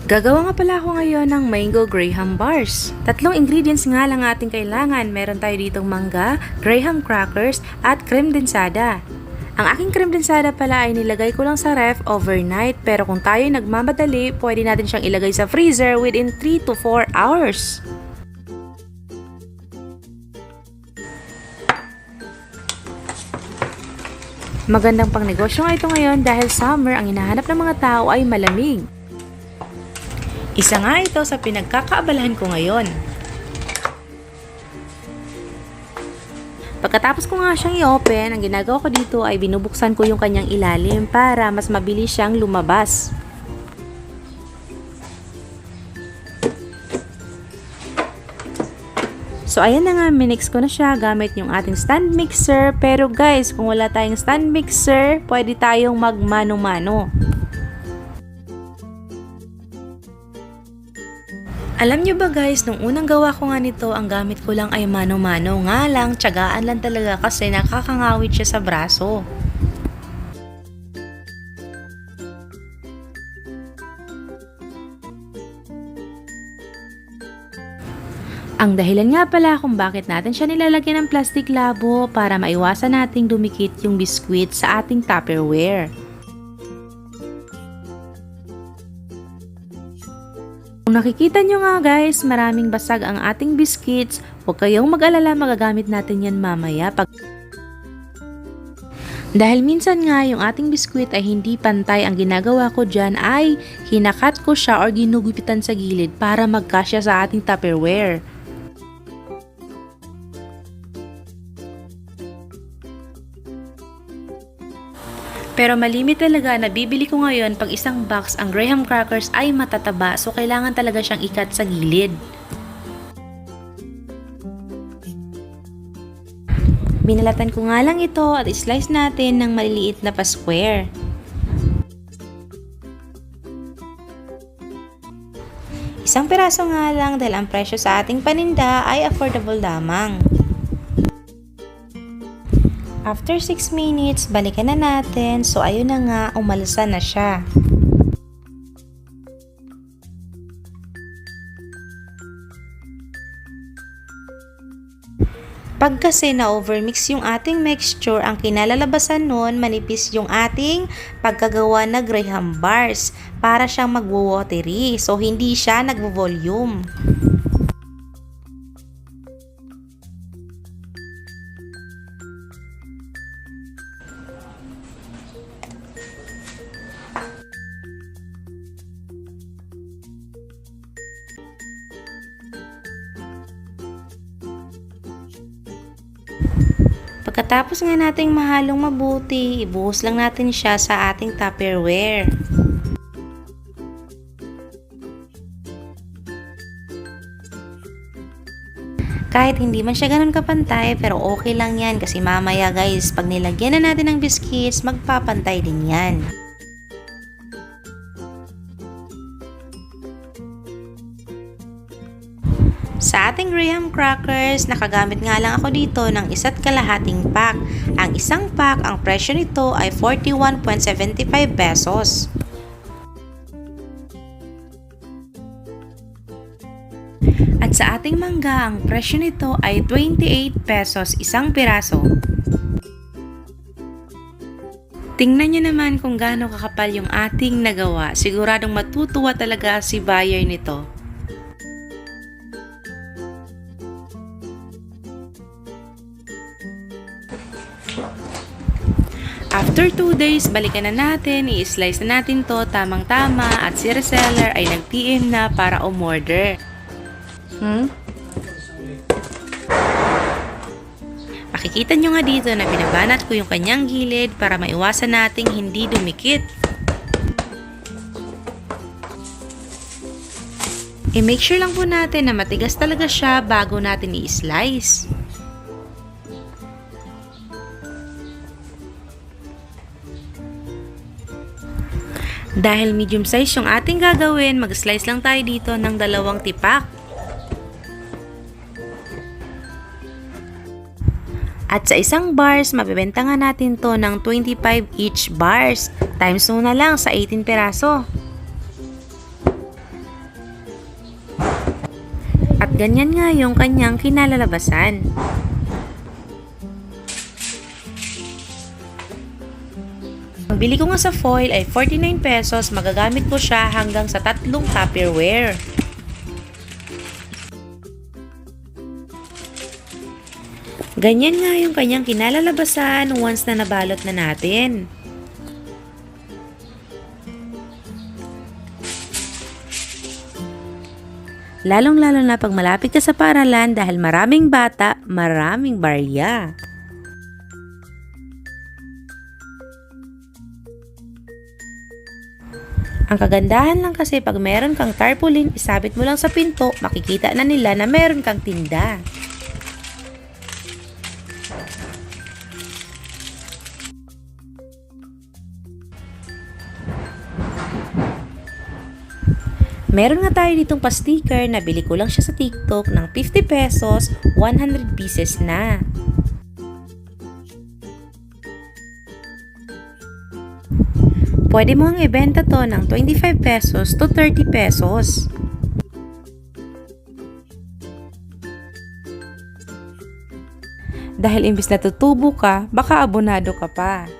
Gagawa nga pala ako ngayon ng mango graham bars. Tatlong ingredients nga lang ating kailangan. Meron tayo ditong mangga, graham crackers, at creme densada. Ang aking creme densada pala ay nilagay ko lang sa ref overnight, pero kung tayo nagmamadali, pwede natin siyang ilagay sa freezer within 3 to 4 hours. Magandang pang negosyo nga ito ngayon dahil summer ang hinahanap ng mga tao ay malamig. Isa nga ito sa pinagkakaabalahan ko ngayon. Pagkatapos ko nga siyang i-open, ang ginagawa ko dito ay binubuksan ko yung kanyang ilalim para mas mabilis siyang lumabas. So ayan na nga, minix ko na siya gamit yung ating stand mixer. Pero guys, kung wala tayong stand mixer, pwede tayong magmano-mano. Alam nyo ba guys, nung unang gawa ko nga nito, ang gamit ko lang ay mano-mano. Nga lang, tiyagaan lang talaga kasi nakakangawit siya sa braso. Ang dahilan nga pala kung bakit natin siya nilalagyan ng plastic labo para maiwasan nating dumikit yung biskwit sa ating Tupperware. Kung nakikita nyo nga guys, maraming basag ang ating biscuits, huwag kayong mag-alala, magagamit natin yan mamaya. Dahil minsan nga yung ating biskwit ay hindi pantay, ang ginagawa ko dyan ay hinakat ko siya or ginugupitan sa gilid para magkasya sa ating Tupperware. Pero malimit talaga na bibili ko ngayon pag isang box ang graham crackers ay matataba, so kailangan talaga siyang ikat sa gilid. Binalatan ko nga lang ito at slice natin ng maliliit na pa-square. Isang piraso nga lang dahil ang presyo sa ating paninda ay affordable lamang. After 6 minutes, balikan na natin. So, ayun na nga, umalsa na siya. Pag kasi na-overmix yung ating mixture, ang kinalalabasan nun, manipis yung ating pagkagawa na graham bars para siyang magwo-watery. So, hindi siya nagvo-volume. Pagkatapos nga nating mahalong mabuti, ibuhos lang natin siya sa ating Tupperware. Kahit hindi man siya ganun kapantay, pero okay lang yan kasi mamaya guys, pag nilagyan na natin ng biscuits, magpapantay din yan. Sa ating graham crackers, nakagamit nga lang ako dito ng 1.5 pack. Ang isang pack, ang presyo nito ay 41.75 pesos. At sa ating mangga, ang presyo nito ay 28 pesos isang piraso. Tingnan nyo naman kung gaano kakapal yung ating nagawa. Siguradong matutuwa talaga si buyer nito. After 2 days, balikan na natin, i-slice na natin to tamang-tama at si reseller ay nag-PM na para umorder. Makikita nyo nga dito na binabanat ko yung kanyang gilid para maiwasan nating hindi dumikit. I-make sure lang po natin na matigas talaga siya bago natin i-slice. Dahil medium size yung ating gagawin, mag-slice lang tayo dito ng 2 tipak. At sa isang bars, mabibenta nga natin to ng 25 each bars. Times 2 na lang sa 18 peraso. Ganyan nga yung kanyang kinalalabasan. Ang bili ko nga sa foil ay 49 pesos, magagamit ko siya hanggang sa 3 Tupperware. Ganyan nga yung kanyang kinalalabasan once na nabalot na natin. Lalong-lalo na pag malapit ka sa paaralan dahil maraming bata, maraming barya. Ang kagandahan lang kasi pag meron kang tarpaulin, isabit mo lang sa pinto, makikita na nila na meron kang tinda. Meron nga tayo ditong pa-sticker na bili ko lang siya sa TikTok ng 50 pesos, 100 pieces na. Pwede mo ang ibenta to ng 25 pesos to 30 pesos. Dahil imbis na tutubo ka, baka abonado ka pa.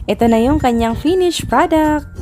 Ito na yung kanyang finished product.